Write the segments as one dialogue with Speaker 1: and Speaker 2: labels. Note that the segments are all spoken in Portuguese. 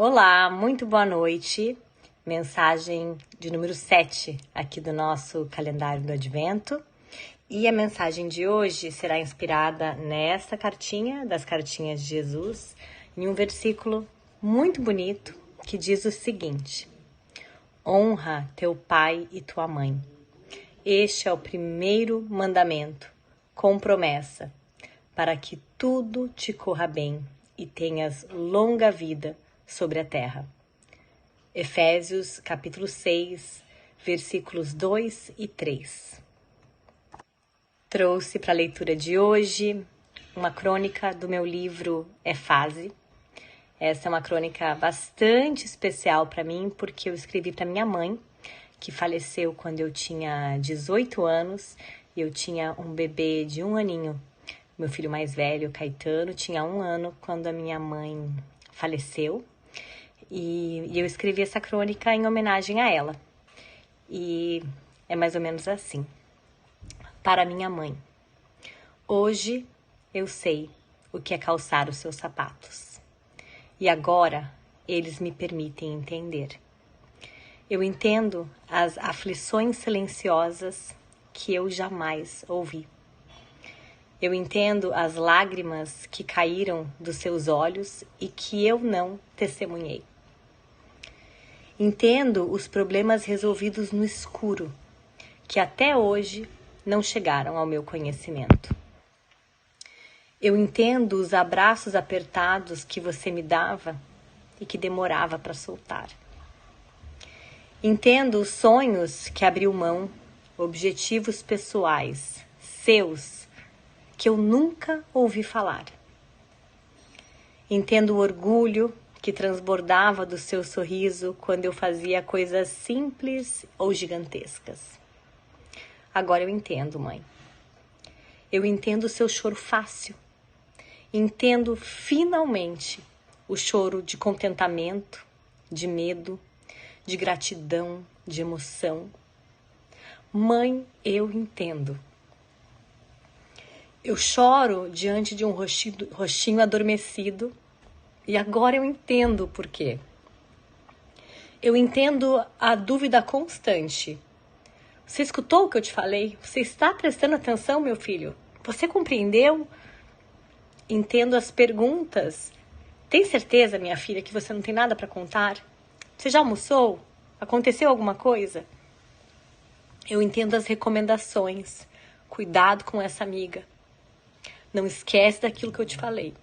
Speaker 1: Olá, muito boa noite. Mensagem de número 7 aqui do nosso calendário do Advento. E a mensagem de hoje será inspirada nessa cartinha, das cartinhas de Jesus, em um versículo muito bonito que diz o seguinte: honra teu pai e tua mãe. Este é o primeiro mandamento, com promessa, para que tudo te corra bem e tenhas longa vida sobre a terra. Efésios capítulo 6, versículos 2 e 3. Trouxe para a leitura de hoje uma crônica do meu livro É Fase. Essa é uma crônica bastante especial para mim, porque eu escrevi para minha mãe, que faleceu quando eu tinha 18 anos e eu tinha um bebê de 1 aninho. Meu filho mais velho, Caetano, tinha 1 ano quando a minha mãe faleceu. E eu escrevi essa crônica em homenagem a ela. E é mais ou menos assim. Para minha mãe. Hoje eu sei o que é calçar os seus sapatos. E agora eles me permitem entender. Eu entendo as aflições silenciosas que eu jamais ouvi. Eu entendo as lágrimas que caíram dos seus olhos e que eu não testemunhei. Entendo os problemas resolvidos no escuro, que até hoje não chegaram ao meu conhecimento. Eu entendo os abraços apertados que você me dava e que demorava para soltar. Entendo os sonhos que abriu mão, objetivos pessoais, seus, que eu nunca ouvi falar. Entendo o orgulho que transbordava do seu sorriso quando eu fazia coisas simples ou gigantescas. Agora eu entendo, mãe. Eu entendo o seu choro fácil. Entendo finalmente o choro de contentamento, de medo, de gratidão, de emoção. Mãe, eu entendo. Eu choro diante de um rostinho adormecido e agora eu entendo o porquê. Eu entendo a dúvida constante. Você escutou o que eu te falei? Você está prestando atenção, meu filho? Você compreendeu? Entendo as perguntas. Tem certeza, minha filha, que você não tem nada para contar? Você já almoçou? Aconteceu alguma coisa? Eu entendo as recomendações. Cuidado com essa amiga. Não esquece daquilo que eu te falei.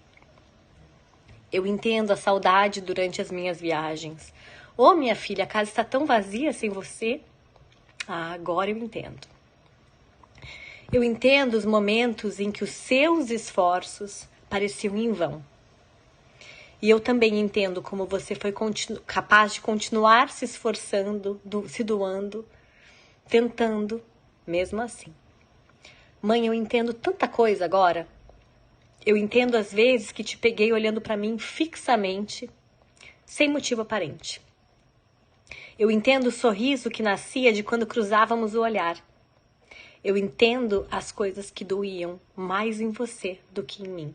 Speaker 1: Eu entendo a saudade durante as minhas viagens. Ô, minha filha, a casa está tão vazia sem você. Ah, agora eu entendo. Eu entendo os momentos em que os seus esforços pareciam em vão. E eu também entendo como você foi capaz de continuar se esforçando, se doando, tentando, mesmo assim. Mãe, eu entendo tanta coisa agora. Eu entendo as vezes que te peguei olhando para mim fixamente, sem motivo aparente. Eu entendo o sorriso que nascia de quando cruzávamos o olhar. Eu entendo as coisas que doíam mais em você do que em mim.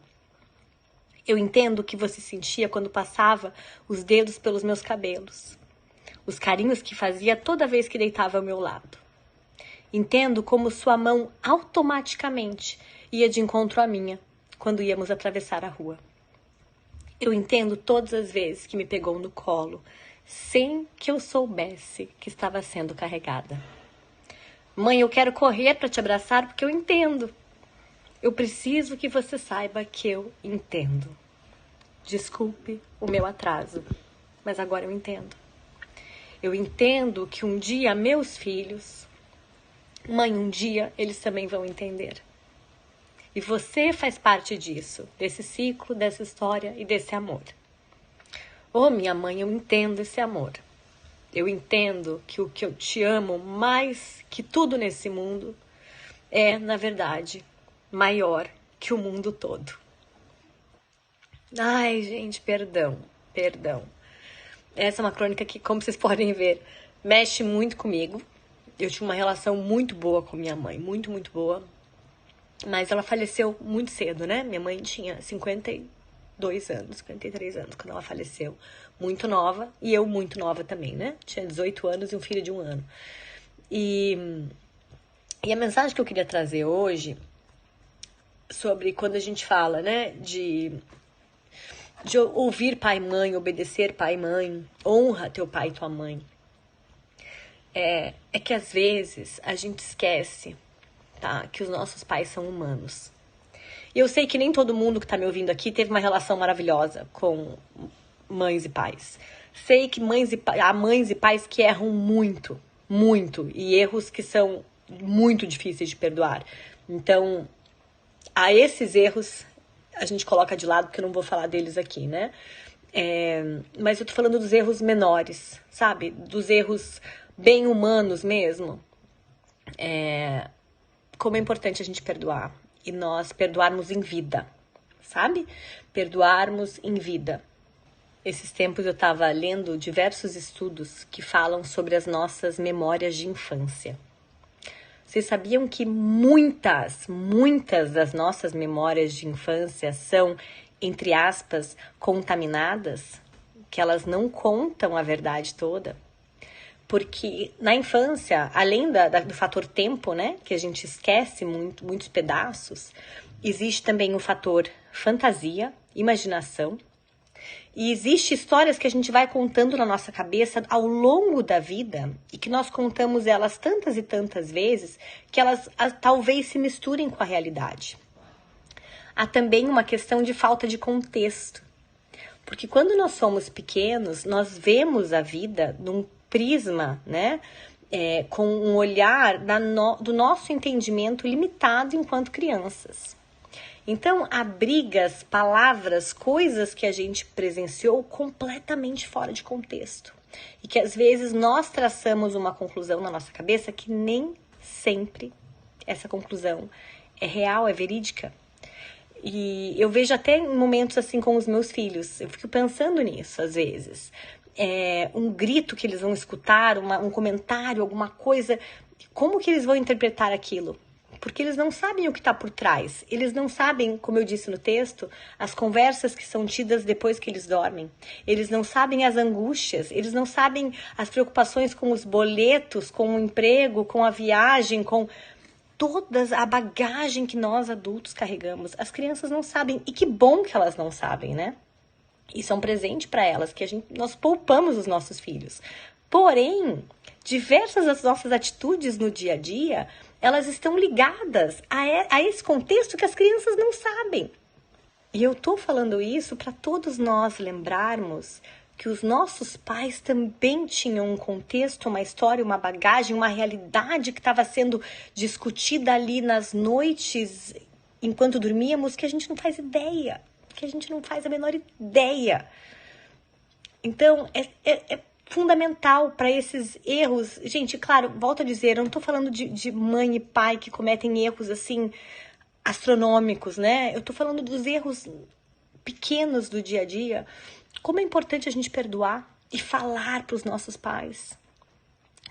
Speaker 1: Eu entendo o que você sentia quando passava os dedos pelos meus cabelos. Os carinhos que fazia toda vez que deitava ao meu lado. Entendo como sua mão automaticamente ia de encontro à minha quando íamos atravessar a rua. Eu entendo todas as vezes que me pegou no colo, sem que eu soubesse que estava sendo carregada. Mãe, eu quero correr para te abraçar porque eu entendo. Eu preciso que você saiba que eu entendo. Desculpe o meu atraso, mas agora eu entendo. Eu entendo que um dia meus filhos, mãe, um dia eles também vão entender. E você faz parte disso, desse ciclo, dessa história e desse amor. Oh, minha mãe, eu entendo esse amor. Eu entendo que o que eu te amo mais que tudo nesse mundo é, na verdade, maior que o mundo todo. Ai, gente, perdão. Essa é uma crônica que, como vocês podem ver, mexe muito comigo. Eu tinha uma relação muito boa com minha mãe, muito, muito boa. Mas ela faleceu muito cedo, né? Minha mãe tinha 52 anos, 53 anos, quando ela faleceu. Muito nova, e eu muito nova também, né? Tinha 18 anos e um filho de 1 ano. E a mensagem que eu queria trazer hoje, sobre quando a gente fala, né, de ouvir pai e mãe, obedecer pai e mãe, honra teu pai e tua mãe, é que às vezes a gente esquece, tá, que os nossos pais são humanos. E eu sei que nem todo mundo que tá me ouvindo aqui teve uma relação maravilhosa com mães e pais. Sei que há mães e pais que erram muito, muito, e erros que são muito difíceis de perdoar. Então, a esses erros a gente coloca de lado, porque eu não vou falar deles aqui, né? Mas eu tô falando dos erros menores, sabe? Dos erros bem humanos mesmo. Como é importante a gente perdoar. E nós perdoarmos em vida, sabe? Perdoarmos em vida. Esses tempos eu tava lendo diversos estudos que falam sobre as nossas memórias de infância. Vocês sabiam que muitas das nossas memórias de infância são, entre aspas, contaminadas? Que elas não contam a verdade toda? Porque na infância, além do fator tempo, né, que a gente esquece muitos pedaços, existe também o fator fantasia, imaginação, e existe histórias que a gente vai contando na nossa cabeça ao longo da vida e que nós contamos elas tantas e tantas vezes que elas talvez se misturem com a realidade. Há também uma questão de falta de contexto, porque quando nós somos pequenos, nós vemos a vida num prisma, né, com um olhar do nosso entendimento limitado enquanto crianças. Então, há brigas, palavras, coisas que a gente presenciou completamente fora de contexto. E que às vezes nós traçamos uma conclusão na nossa cabeça que nem sempre essa conclusão é real, é verídica. E eu vejo até em momentos assim com os meus filhos, eu fico pensando nisso às vezes. Um grito que eles vão escutar, um comentário, alguma coisa, como que eles vão interpretar aquilo? Porque eles não sabem o que está por trás. Eles não sabem, como eu disse no texto, as conversas que são tidas depois que eles dormem. Eles não sabem as angústias, eles não sabem as preocupações com os boletos, com o emprego, com a viagem, com toda a bagagem que nós adultos carregamos. As crianças não sabem, e que bom que elas não sabem, né? Isso é um presente para elas, que nós poupamos os nossos filhos. Porém, diversas das nossas atitudes no dia a dia, elas estão ligadas a esse contexto que as crianças não sabem. E eu tô falando isso para todos nós lembrarmos que os nossos pais também tinham um contexto, uma história, uma bagagem, uma realidade que estava sendo discutida ali nas noites, enquanto dormíamos, que a gente não faz ideia, que a gente não faz a menor ideia. Então, é fundamental para esses erros. Gente, claro, volto a dizer, eu não tô falando de mãe e pai que cometem erros assim astronômicos, né? Eu tô falando dos erros pequenos do dia a dia. Como é importante a gente perdoar e falar para os nossos pais,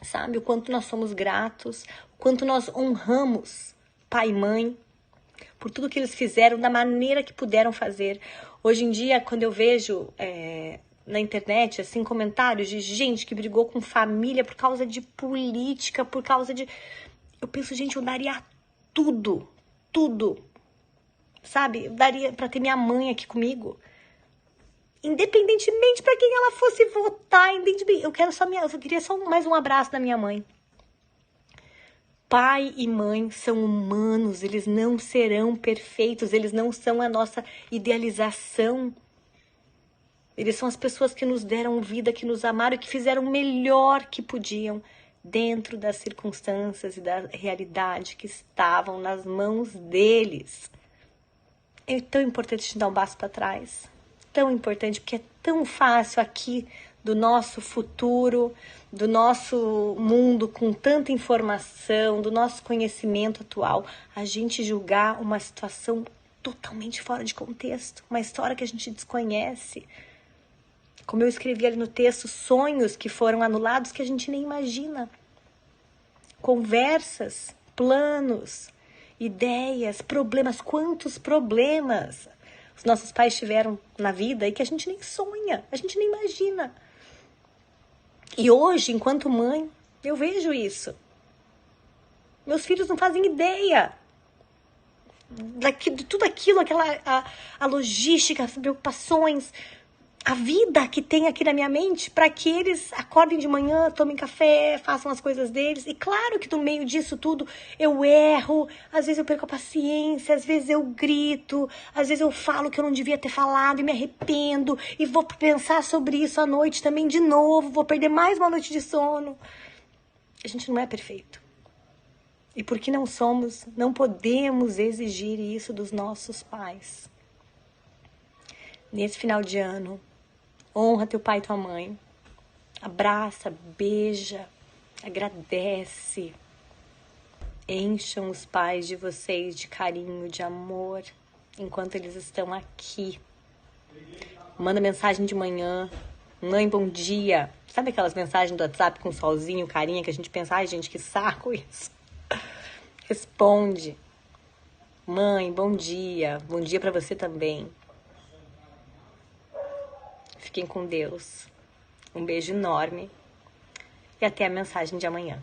Speaker 1: sabe? O quanto nós somos gratos, o quanto nós honramos pai e mãe por tudo que eles fizeram, da maneira que puderam fazer. Hoje em dia, quando eu vejo na internet, assim, comentários de gente que brigou com família por causa de política, por causa de... Eu penso, gente, eu daria tudo, sabe? Eu daria pra ter minha mãe aqui comigo. Independentemente pra quem ela fosse votar, eu queria só mais um abraço da minha mãe. Pai e mãe são humanos, eles não serão perfeitos, eles não são a nossa idealização. Eles são as pessoas que nos deram vida, que nos amaram e que fizeram o melhor que podiam dentro das circunstâncias e da realidade que estavam nas mãos deles. É tão importante a gente dar um passo para trás. Tão importante, porque é tão fácil aqui do nosso futuro, do nosso mundo com tanta informação, do nosso conhecimento atual, a gente julgar uma situação totalmente fora de contexto, uma história que a gente desconhece. Como eu escrevi ali no texto, sonhos que foram anulados que a gente nem imagina. Conversas, planos, ideias, problemas. Quantos problemas os nossos pais tiveram na vida e que a gente nem sonha, a gente nem imagina. E hoje, enquanto mãe, eu vejo isso. Meus filhos não fazem ideia de tudo aquilo, a logística, as preocupações, a vida que tem aqui na minha mente para que eles acordem de manhã, tomem café, façam as coisas deles. E claro que no meio disso tudo eu erro, às vezes eu perco a paciência, às vezes eu grito, às vezes eu falo que eu não devia ter falado e me arrependo e vou pensar sobre isso à noite também de novo, vou perder mais uma noite de sono. A gente não é perfeito. E porque não somos, não podemos exigir isso dos nossos pais. Nesse final de ano, honra teu pai e tua mãe. Abraça, beija, agradece. Encham os pais de vocês de carinho, de amor, enquanto eles estão aqui. Manda mensagem de manhã. Mãe, bom dia. Sabe aquelas mensagens do WhatsApp com solzinho, carinha, que a gente pensa, ai gente, que saco isso. Responde. Mãe, bom dia. Bom dia pra você também. Fiquem com Deus. Um beijo enorme e até a mensagem de amanhã.